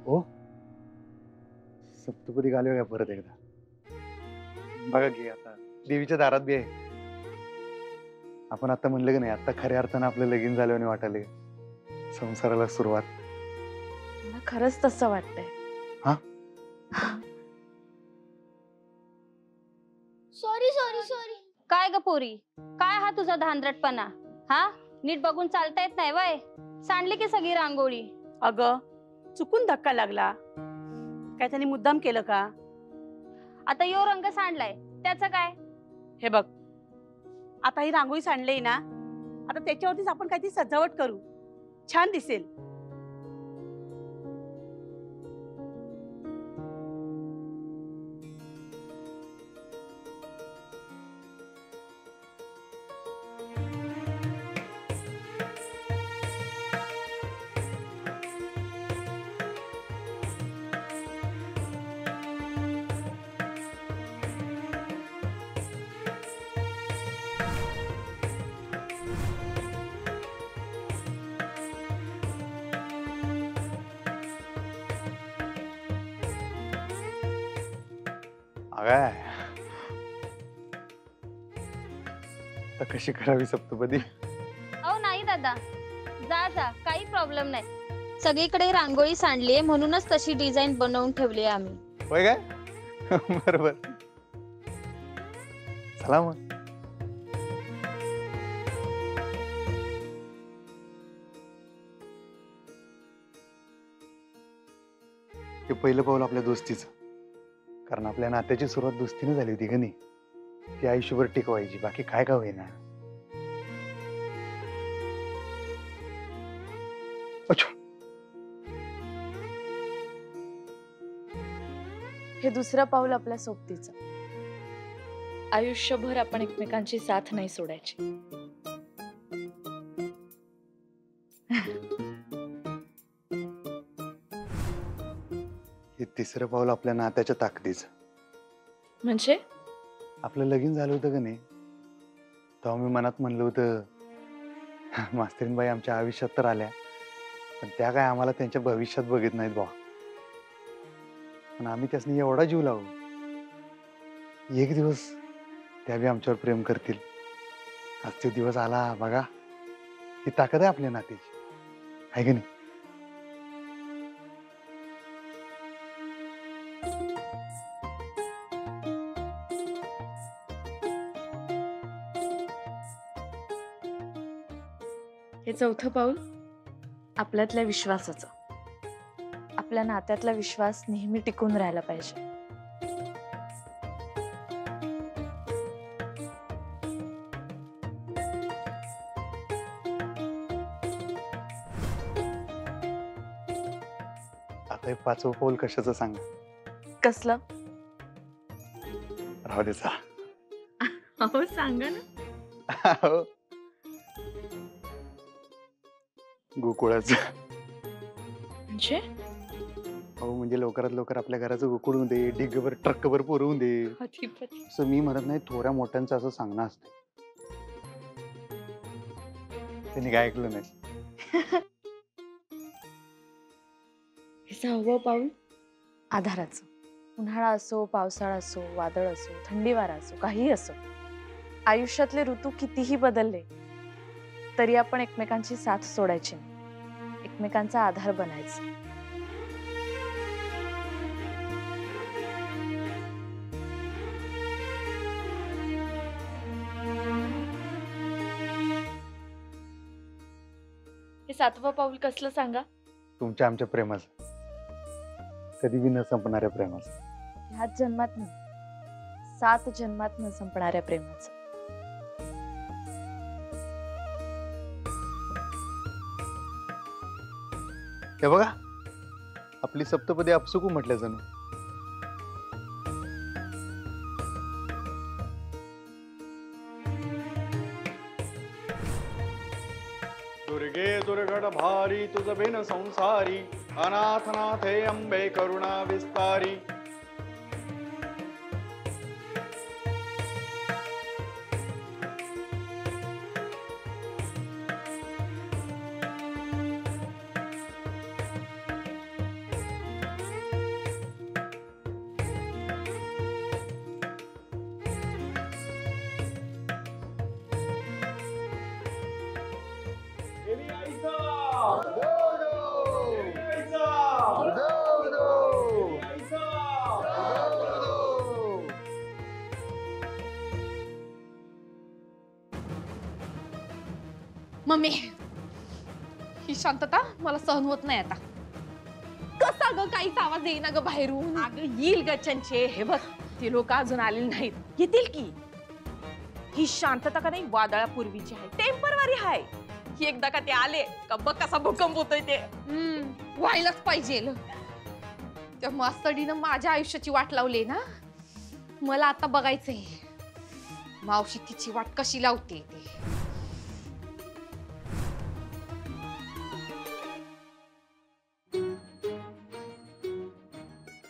ओ सप्तपदी घालूया परत एकदा. बघा की आता देवीच्या दारात बी आहे. आपण आता म्हणलं की नाही, आता खऱ्या अर्थानं आपलं लगीन झाल्याने वाटायले. संसाराला सुरुवात. मला खरंच तसं वाटतंय. हा? Sorry sorry sorry. काय ग पोरी, काय हा तुझा धांदरटपणा? हा, नीट बघून चालता येत नाही वय? सांडली की सगळी रांगोळी. अगं चुकून धक्का लागला, काय त्यांनी मुद्दाम केलं का? आता यो रंग सांडलाय, त्याचं काय? हे बघ, आता ही रांगोळी सांडली ना, आता त्याच्यावरतीच आपण काहीतरी सजावट करू, छान दिसेल. अगाय आता कशी करावी सप्तपदी? अहो नाही दादा, जा जा, काही प्रॉब्लेम नाही. सगळीकडे रांगोळी सांडलीये म्हणूनच तशी डिझाईन बनवून ठेवली आहे आम्ही. होय काय? बरोबर. चला मग. हे पहिलं पाऊल आपल्या दोस्तीचं, कारण आपल्या नात्याची सुरुवात दोस्तीने झाली होती का नाही? ती आयुष्यभर टिकवायची, बाकी काय का होईना. अच्छा, हे दुसरं पाऊल आपल्या सोबतीचं. आयुष्यभर आपण एकमेकांची साथ नाही सोडायची. हे तिसरं पाऊल आपल्या नात्याच्या ताकदीचं. म्हणजे आपलं लगीन झालं होतं का नाही, तेव्हा मी मनात म्हणलं होतं, मास्तरीनबाई आमच्या आयुष्यात तर आल्या, पण त्या काय आम्हाला त्यांच्या भविष्यात बघित नाहीत बा. पण आम्ही त्यासनी एवढा जीव लावू, एक दिवस त्या बी आमच्यावर प्रेम करतील. आज तो दिवस आला बघा. ही ताकद आहे आपल्या नात्याची, आहे की नाही? हे चौथं पाऊल आपल्यातल्या विश्वासाचं. आपल्या नात्यातला विश्वास नेहमी टिकून राहायला पाहिजे. आता हे पाचवं पाऊल कशाचं सांगा? कसलं? राहू दे, चला. हो सांगा ना. हो. गोकुळाचं. म्हणजे हो, म्हणजे लवकरात लवकर आपल्या घराचं गोकुळ होऊन दे, ढिगभर ट्रकभर पोरवून दे. असं मी म्हणत नाही, थोड्या मोठ्यांचं असं सांगणं असतं. त्यांनी काय ऐकलं नाही. हे सहावं पाऊल आधाराचं. उन्हाळा असो, पावसाळा असो, वादळ असो, थंडी वारा असो, काही असो, आयुष्यातले ऋतू कितीही बदलले तरी आपण एकमेकांची साथ सोडायची नाही. एकमेकांचा आधार बनायचं. हे सातवं पाऊल कसलं सांगा? तुमच्या आमच्या प्रेमाचं, कधी बी न संपणाऱ्या प्रेमाचं. ह्याच जन्मात नाही, 7 जन्मात न संपणाऱ्या प्रेमाचं. हे बघा, आपली सप्तपदी आपसुकू म्हटल्या जणू. दुर्गे दुर्गट भारी तुझ बिन संसारी, अनाथनाथे अंबे करुणा विस्तारी. मम्मी ही शांतता मला सहन होत नाही आता. कसा ग काहीच आवाज येईना ग बाहेरून. अगं येईल ग चंचे. हे बघ ते लोक अजून आलेले नाहीत. येतील की. ही शांतता का नाही वादळापूर्वीची आहे, टेम्पररी आहे. ही एकदा का ते आले का बघ कसा भूकंप होतोय ते. व्हायलाच पाहिजे. त्या मास्तडीनं माझ्या आयुष्याची वाट लावली ना. मला आता बघायचंय मावशी तिची वाट कशी लावते ते.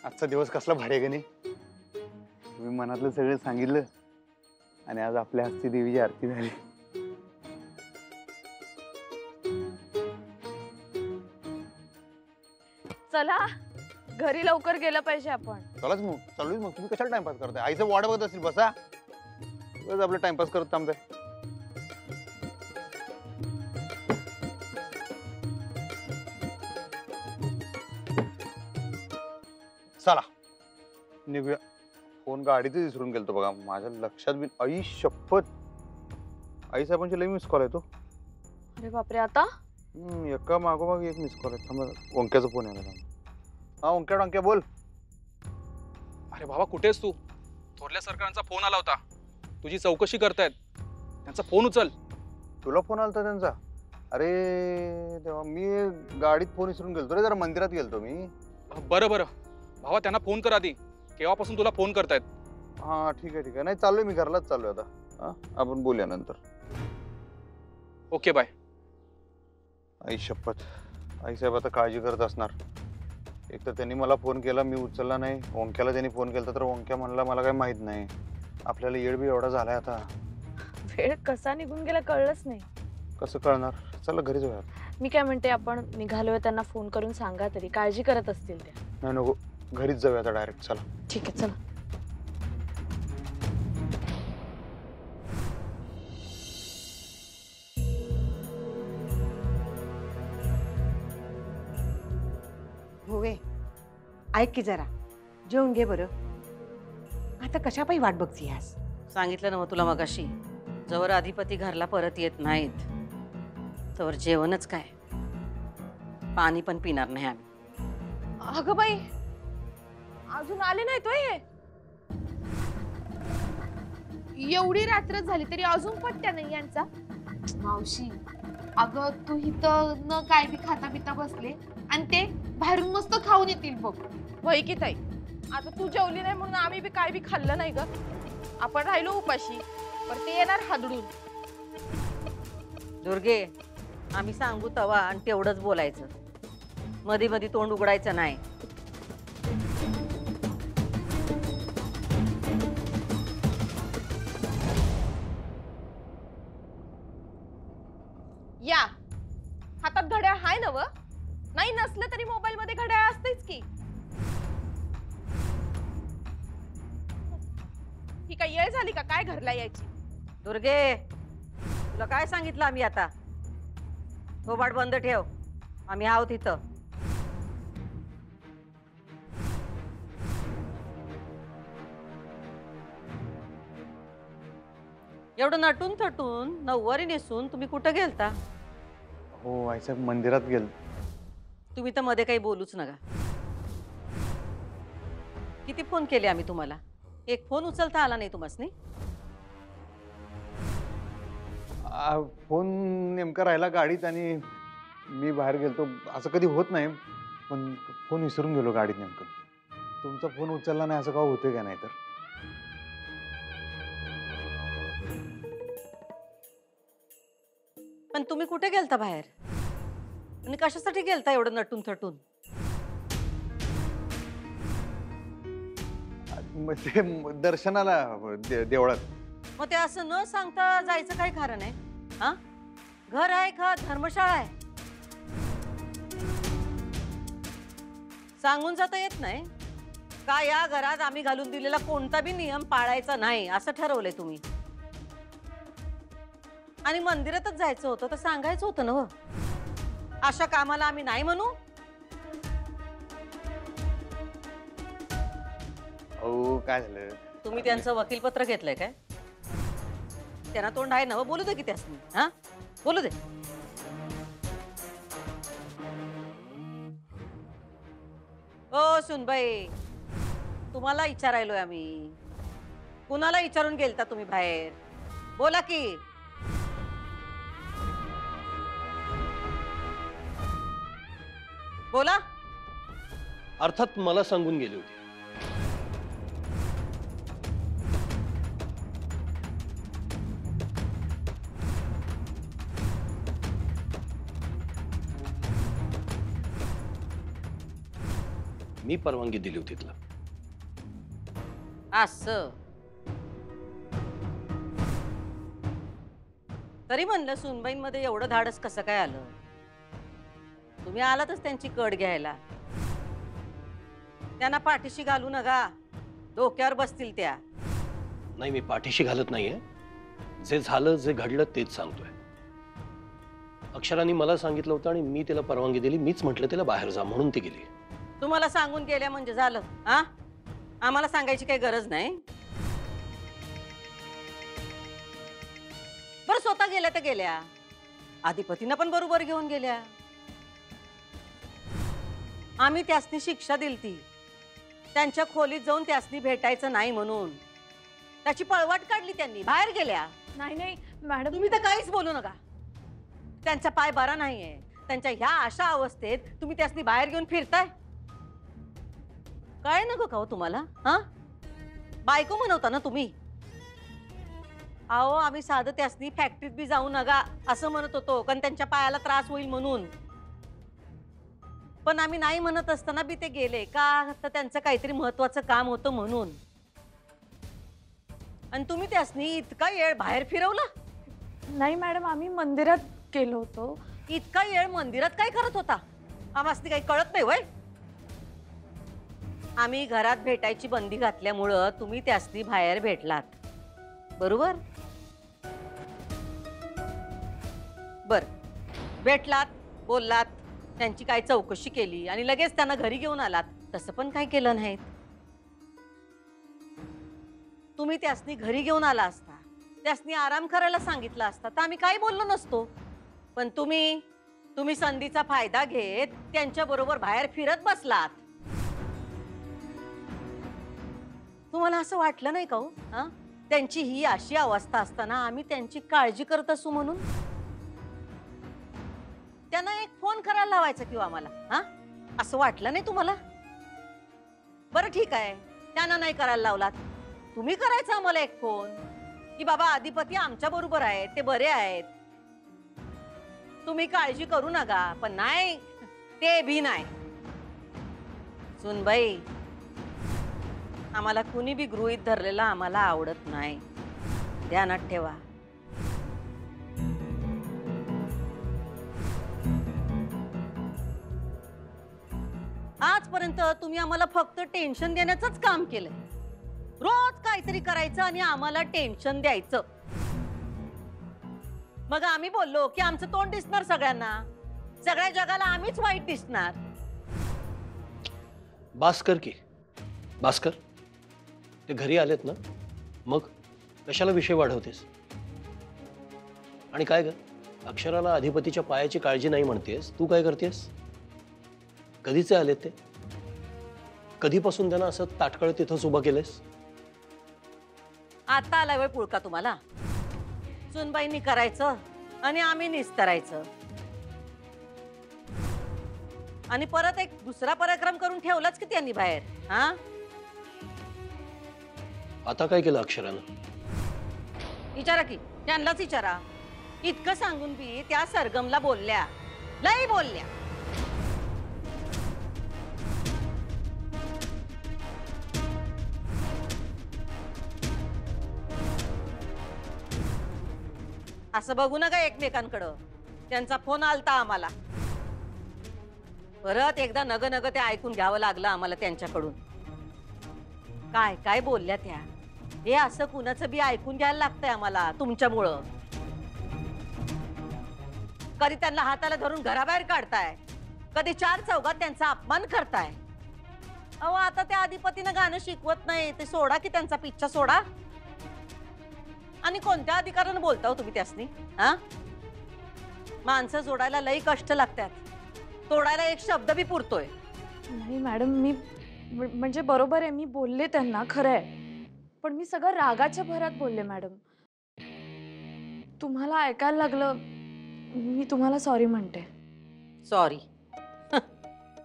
आजचा दिवस कसला भारी आहे का नाही. तुम्ही मनातलं सगळं सांगितलं आणि आज आपल्या हस्ती देवीची आरती झाली. चला घरी लवकर गेलं पाहिजे आपण. चलाच मग चालूच मग. तुम्ही कशाला टाइमपास करताय. आईचं वाट बघत असेल बसा. बस आपलं टाइमपास करत थांबताय. चला निघूया. फोन गाडीतच विसरून गेलतो बघा. माझ्या लक्षात बी. आई शपथ. आई साहेबांची लई मिस कॉल आहे तो. अरे बापरे आता. एका मागोमाग एक मिस कॉल आहे. थांबा ओंक्याचा फोन यायला. हा ओंक्या बोल. अरे बाबा कुठेस तू? थोरल्या सरकारांचा फोन आला होता, तुझी चौकशी करतायत. त्यांचा फोन उचल. तुला फोन आलता त्यांचा? अरे तेव्हा मी गाडीत फोन विसरून गेलतो रे. जरा मंदिरात गेलतो मी. बरं बरं भावा त्यांना फोन कर आधी. केव्हापासून तुला फोन करतायत? हा ठीक आहे. नाही चाललोय मी घरलाच चाललोय आता. हा आपण बोलूया नंतर. Okay bye. आई शपथ. आई साहेब आता काळजी करत असणार. एक तर त्यांनी मला फोन केला, मी उचलला नाही. ओंक्याला त्यांनी फोन केला तर ओंक्या म्हणला मला काही माहित नाही. आपल्याला येळ बी एवढा झालाय आता. वेळ कसा निघून गेला कळलंच नाही. कसं कळणार. चला घरी जाऊया. मी काय म्हणते आपण निघालोय त्यांना फोन करून सांगा तरी. काळजी करत असतील त्या. नाही नको घरीच जाऊया आता डायरेक्ट. चला. ठीक आहे चला. होय ऐक की जरा जेवून घे बरं. आता कशा पायी वाट बघतीयास? सांगितलं ना मग तुला मगाशी, जवळ अधिपती घरला परत येत नाहीत तवर जेवणच काय, पाणी पण पिणार नाही आम्ही. अगं बाई अजून आले नाही तो हे. एवढी रात्र झाली तरी अजून पट्ट्या नाही यांचा. मावशी अगं तू इथं न काय बी खाता पिता बसले आणि ते बाहेरून मस्त खाऊन येतील बघ. वय की ताई, आता तू जेवली नाही म्हणून आम्ही बी काय बी खाल्लं नाही ग. आपण राहिलो उपाशी, पण ते येणार हादडून. दुर्गे आम्ही सांगू तवा आणि तेवढंच बोलायचं, मध्ये मध्ये तोंड उघडायचं नाही. या हातात घड्याळ हाय नव? नाही नसलं तरी मोबाईल मध्ये घड्याळ असतेच की. ही काय येळ झाली का काय घरला यायची? दुर्गे तुला काय सांगितलं आम्ही आता? थोबाड बंद ठेव, आम्ही आहोत इथं. एवढं नटून थटून नऊवारी नेसून तुम्ही कुठं गेलता? हो आई साहेब मंदिरात गेल. तुम्ही तर मध्ये काही बोलूच नका. किती फोन केले आम्ही तुम्हाला, एक फोन उचलता आला नाही तुम्हासनी. फोन नेमका राहिला गाडीत आणि मी बाहेर गेलतो. असं कधी होत नाही, पण फोन विसरून गेलो गाडीत नेमकं. तुमचा फोन उचलला नाही असं का होतंय का? नाही तर पण तुम्ही कुठे गेलता बाहेर आणि कशासाठी गेलता एवढं नटून थटून? मग ते दर्शनाला देवळात. मग ते असं न सांगता जायचं काय कारण आहे? हा घर आहे का धर्मशाळा आहे? सांगून जाता येत नाही का या घरात आम्ही घालून दिलेला कोणता बी नियम पाळायचा नाही असं ठरवलंय तुम्ही? आणि मंदिरातच जायचं होतं तर सांगायचं होतं ना. अशा कामाला आम्ही नाही म्हणू. हो काय झालं? तुम्ही त्यांचं वकीलपत्र घेतलंय काय? त्यांना तोंड आहे ना, बोलू दे की त्यासनी. हा बोलू दे. ओ सुनबाई, तुम्हाला विचारायलोय आम्ही. कुणाला विचारून गेलता तुम्ही बाहेर? बोला की. बोला. अर्थात मला सांगून गेली होती. मी परवानगी दिली होती तिला. असं. तरी म्हणलं सुनबाईंमध्ये एवढं धाडस कसं काय आलं? तुम्ही आलातच त्यांची कड घ्यायला. त्यांना पाठीशी घालू नका, डोक्यावर बसतील त्या. नाही, मी पाठीशी घालत नाहीये. जे झालं, जे घडलं तेच सांगतोय. अक्षराने मला सांगितलं होतं आणि मी तिला परवानगी दिली. मीच म्हटलं तिला बाहेर जा म्हणून ती गेली. तुम्हाला सांगून गेल्या म्हणजे झालं. हा, आम्हाला सांगायची काही गरज नाही. बरं, स्वतः गेल्या तर गेल्या, अधिपतीनं पण बरोबर घेऊन गेल्या. आम्ही त्यासनी शिक्षा दिलती, त्यांच्या खोलीत जाऊन त्यासनी भेटायचं नाही म्हणून. त्याची पळवाट काढली त्यांनी, बाहेर गेल्या. नाही नाही मॅडम, तुम्ही तर काहीच बोलू नका. त्यांचा पाय बरा नाहीये. त्यांच्या ह्या अशा अवस्थेत तुम्ही त्यासनी बाहेर घेऊन फिरताय. काय नको का हो तुम्हाला? हा, बायको म्हणवता ना तुम्ही. अहो, आम्ही साधं त्यासनी फॅक्टरीत बी जाऊ नका असं म्हणत होतो, कारण त्यांच्या पायाला त्रास होईल म्हणून. पण आम्ही नाही म्हणत असताना बी ते गेले का? तर त्यांचं काहीतरी महत्वाचं काम होतं म्हणून. आणि तुम्ही त्यासनी इतका वेळ बाहेर फिरवलं? नाही मॅडम, आम्ही मंदिरात गेलो होतो. इतका वेळ मंदिरात काय करत होता? आम्हाला काही कळत नाही वय? आम्ही घरात भेटायची बंदी घातल्यामुळं तुम्ही त्यासनी बाहेर भेटलात, बरोबर? बर, भेटलात, बोललात, त्यांची काय चौकशी केली आणि लगेच त्यांना घरी घेऊन आलात. तसं पण काय केलं नाही. तुम्ही त्यासनी घरी घेऊन आला असता, त्यासनी आराम करायला सांगितलं असता, तर आम्ही काही बोललो नसतो. पण तुम्ही संधीचा फायदा घेत त्यांच्या बरोबर बाहेर फिरत बसलात. तुम्हाला असं वाटलं नाही का हो? हा, त्यांची ही अशी अवस्था असताना आम्ही त्यांची काळजी करत असू म्हणून? त्यांना एक फोन करायला लावायचा किंवा आम्हाला, हा, असं वाटलं नाही तुम्हाला? बरं ठीक आहे, त्यांना नाही करायला लावलात, तुम्ही करायचा आम्हाला एक फोन की बाबा अधिपती आमच्या बरोबर आहेत, ते बरे आहेत, तुम्ही काळजी करू नका. पण नाही, ते भी नाही. सुनबाई, आम्हाला कुणी बी गृहीत धरलेला आम्हाला आवडत नाही, ध्यानात ठेवा. आजपर्यंत तुम्ही आम्हाला फक्त टेन्शन देण्याचंच काम केलंय. रोज काहीतरी करायचं आणि आम्हाला टेन्शन द्यायचं. मग आम्ही बोललो की आमचं तोंड दिसणार सगळ्यांना, सगळ्या जगाला आम्हीच वाईट दिसणार. भास्कर की भास्कर, ते घरी आलेत ना, मग कशाला विषय वाढवतेस? आणि काय ग, अक्षराला अधिपतीच्या पायाची काळजी नाही म्हणतेस, तू काय करतेस? कधीचे आलेत ते? कधीपासून त्यांना असं ताटकळत तिथंच उभं केलंस? आता आलाय वय पुळका तुम्हाला? सुनबाईंनी करायचं आणि आम्ही निस्तरायचं आणि परत एक दुसरा पराक्रम करून ठेवलाच की त्यांनी बाहेर. हा, आता काय केलं अक्षरानं? विचारा की, त्यांनाच विचारा. इतकं सांगून बी त्या सरगमला बोलल्या, लई बोलल्या. असं बघू नका एकमेकांकडं. त्यांचा फोन आलता आम्हाला. परत एकदा नग नग ते ऐकून घ्यावं लागलं आम्हाला त्यांच्याकडून. काय काय बोलल्या त्या, हे असं कुणाचं बी ऐकून घ्यायला लागतंय आम्हाला तुमच्यामुळं. कधी त्यांना हाताला धरून घराबाहेर काढताय, कधी चार चौघात त्यांचा अपमान करताय. अहो, आता त्या अधिपतीनं गाणं शिकवत नाही, ते सोडा की त्यांचा पिच्छा सोडा. आणि कोणत्या अधिकारानं बोलता हो तुम्ही त्यासनी? हा, माणसं जोडायला लई कष्ट लागतात, तोडायला एक शब्द बी पुरतोय. नाही मॅडम, मी म्हणजे बरोबर आहे, मी बोलले त्यांना, खरं आहे. पण मी सगळं रागाच्या भरात बोलले मॅडम. तुम्हाला ऐकायला लागलं, मी तुम्हाला सॉरी म्हणते. सॉरी?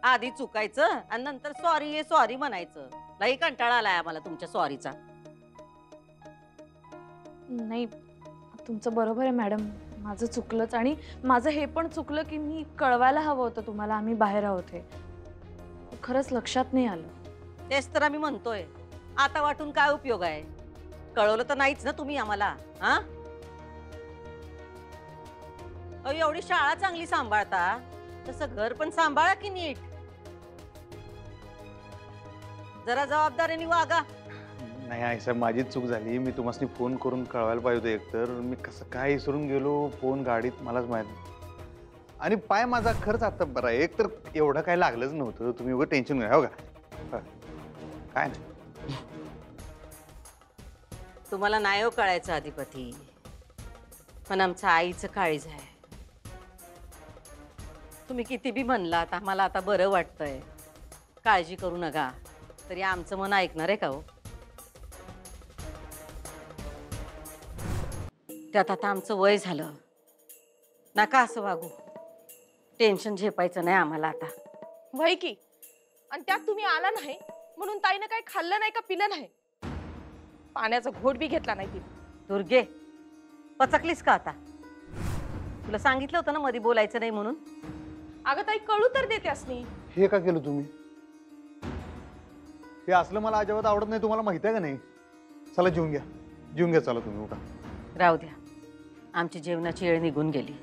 आधी चुकायचं आणि नंतर सॉरी सॉरी म्हणायचं. लई कंटाळा आलाय आम्हाला तुमच्या सॉरीचा. नाही, तुमचं बरोबर आहे मॅडम, माझं चुकलंच. आणि माझं हे पण चुकलं की मी कळवायला हवं होतं तुम्हाला आम्ही बाहेर आहोत हे. खरंच लक्षात नाही आलं. तेच तर आम्ही म्हणतोय, आता वाटून काय उपयोग आहे? कळवलं तर नाहीच ना तुम्ही आम्हाला. हा, एवढी शाळा चांगली सांभाळता, तसं घर पण सांभाळा की नीट. जरा जबाबदारीने वागा. नाही आई साहेब, माझीच चूक झाली. मी तुम्हाला फोन करून कळवायला पाहिजे होतं. एकतर मी कसं काय विसरून गेलो, फोन गाडीत, मलाच माहित नाही. आणि पाय माझा खर्च आता बरा आहे. एकतर एवढं काय लागलंच नव्हतं. तुम्ही उगाच टेन्शन घ्या. हो का, काय नाही. तुम्हाला नाही हो कळायचं अधिपती, पण आमचं आईचं काळीज आहे. तुम्ही किती बी म्हणलात आम्हाला आता बरं वाटतंय, काळजी करू नका, तरी आमचं मन ऐकणार आहे का हो? त्यात आता आमचं वय झालं, नका असं वागू. टेन्शन झेपायचं नाही आम्हाला आता. वय की, आणि त्यात तुम्ही आला नाही म्हणून ताईनं काही खाल्लं नाही का पिलं नाही, पाण्याचा घोट बी घेतला नाही तिने. दुर्गे, पचकलीस का आता? तुला सांगितलं होतं ना मध्ये बोलायचं नाही म्हणून. अगं ताई, कळू तर देते असनी. हे का केलं तुम्ही? हे असलं मला अजिबात आवडत नाही. तुम्हाला माहिती आहे का नाही? चला जेवून घ्या, जेवून घ्या. चला तुम्ही उठा. राहू द्या, आमची जेवणाची वेळ निघून गेली.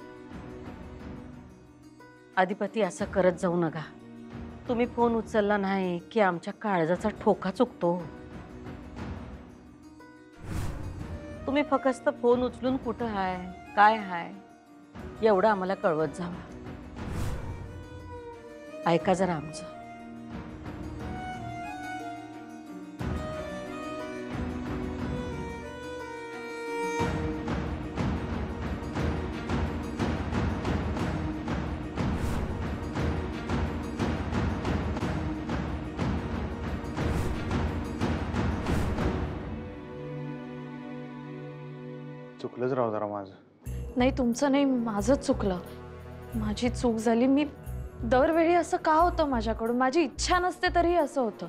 अधिपती, असं करत जाऊ नका. तुम्ही फोन उचलला नाही की आमच्या काळजाचा ठोका चुकतो. तुम्ही फक्त फोन उचलून कुठं हाय, काय हाय, एवढं आम्हाला कळवत जावा. ऐका जरा आमचं. चुकलंच राव जरा माझं. नाही, तुमचं नाही, माझंच चुकलं. माझी चूक झाली. मी दरवेळी असं का होतं माझ्याकडून? माझी इच्छा नसते तरी असं होतं.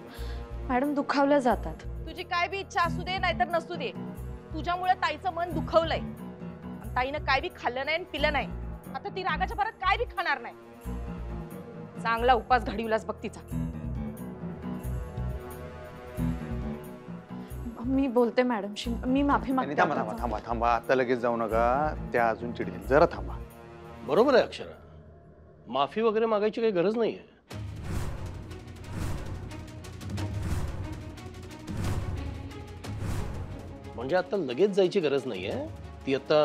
मॅडम, दुखावल्या जातात. तुझी काय बी इच्छा असू दे नाहीतर नसू दे, तुझ्यामुळे ताईचं मन दुखवलंय. आणि ताईनं काय बी खाल्लं नाही आणि पिलं नाही. आता ती रागाच्या भरात काय बी खाणार नाही. चांगला उपास घडविलास बघ तिचा. मी बोलते मॅडमशी, मी माफी मागते. थांबा थांबा थांबा थांबा, आता लगेच जाऊ नका. त्या अजून चिडतील. जरा थांबा. बरोबर आहे अक्षरा, माफी वगैरे मागायची काही गरज नाहीये. म्हणजे आता लगेच जायची गरज नाहीये. ती आता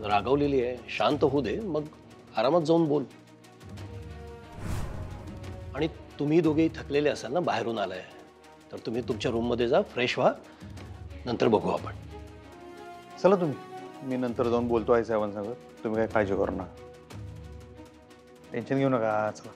रागावलेली आहे, शांत होऊ दे, मग आरामात जाऊन बोल. आणि तुम्ही दोघेही थकलेले असाल ना, बाहेरून आलाय, तर तुम्ही तुमच्या रूम मध्ये जा, फ्रेश व्हा, नंतर बघू आपण. चला तुम्ही, मी नंतर जाऊन बोलतो आई साहेबांसंग. तुम्ही काय काळजी करू नका, टेन्शन घेऊ नका. चला.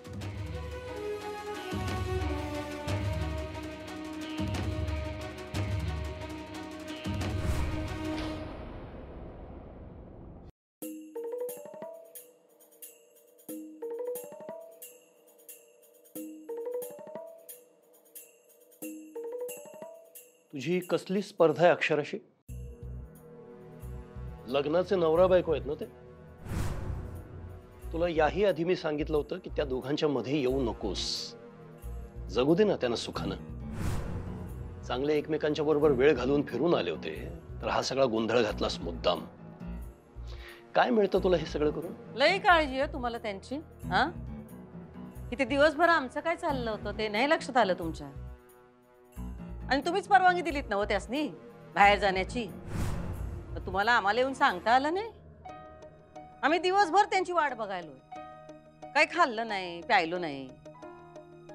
तुझी कसली स्पर्धा आहे अक्षराशी? लग्नाचे नवरा बायको आहेत ना ते? तुला याही आधी मी सांगितलं होतं की त्या दोघांच्या मध्ये येऊ नकोस. जगू दे ना त्यांना सुखानं. चांगले एकमेकांच्या बरोबर वेळ घालून फिरून आले होते, तर हा सगळा गोंधळ घातलास मुद्दाम. काय मिळतं तुला हे सगळं करून? लई काळजी आहे तुम्हाला त्यांची. हा, किती दिवसभर आमचं काय चाललं होतं ते नाही लक्षात आलं तुमच्या. आणि तुम्हीच परवानगी दिलीत ना हो त्यासनी बाहेर जाण्याची. तर तुम्हाला आम्हाला येऊन सांगता आलं नाही? आम्ही दिवसभर त्यांची वाट बघायलो, काही खाल्लं नाही, प्यायलो नाही,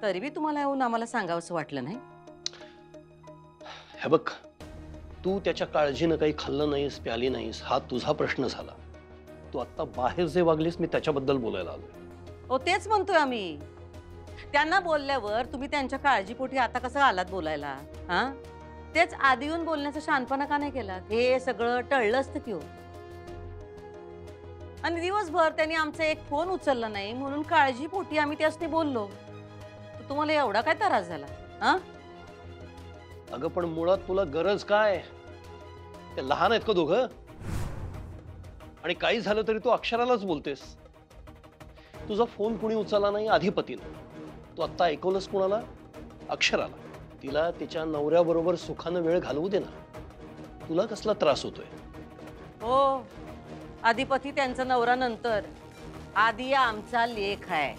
तरी बी तुम्हाला येऊन आम्हाला सांगावंसं वाटलं नाही? हे बघ, तू त्याच्या काळजीनं काही खाल्लं नाहीस, प्याली नाहीस, हा तुझा प्रश्न झाला. तू आता बाहेर जे वागलीस, मी त्याच्याबद्दल बोलायला आलोय. हो, तेच म्हणतोय आम्ही. त्यांना बोलल्यावर तुम्ही त्यांच्या काळजीपोटी आता कसं आलात बोलायला? हा, तेच आधी येऊन बोलण्याचा शहाणपणा का नाही केला? हे सगळं टळलं असतं की हो. आणि दिवसभर त्यांनी आमचा एक फोन उचलला नाही म्हणून काळजीपोटी आम्ही त्यासनी बोललो. तर तुम्हाला एवढा काय त्रास झाला? हा, अगं पण मुळात तुला गरज काय? ते लहान आहेत का दोघं? आणि काही झालं तरी तू अक्षरालाच बोलतेस. तुझा फोन कुणी उचलला नाही अधिपतीनं. तू आत्ता ऐकवलंस कुणाला? अक्षराला. तिला तिच्या नवऱ्याबरोबर सुखानं वेळ घालवू दे ना. तुला कसला त्रास होतोय? हो, अधिपती त्यांचा नवरा नंतर, आधी आमचा लेख आहे.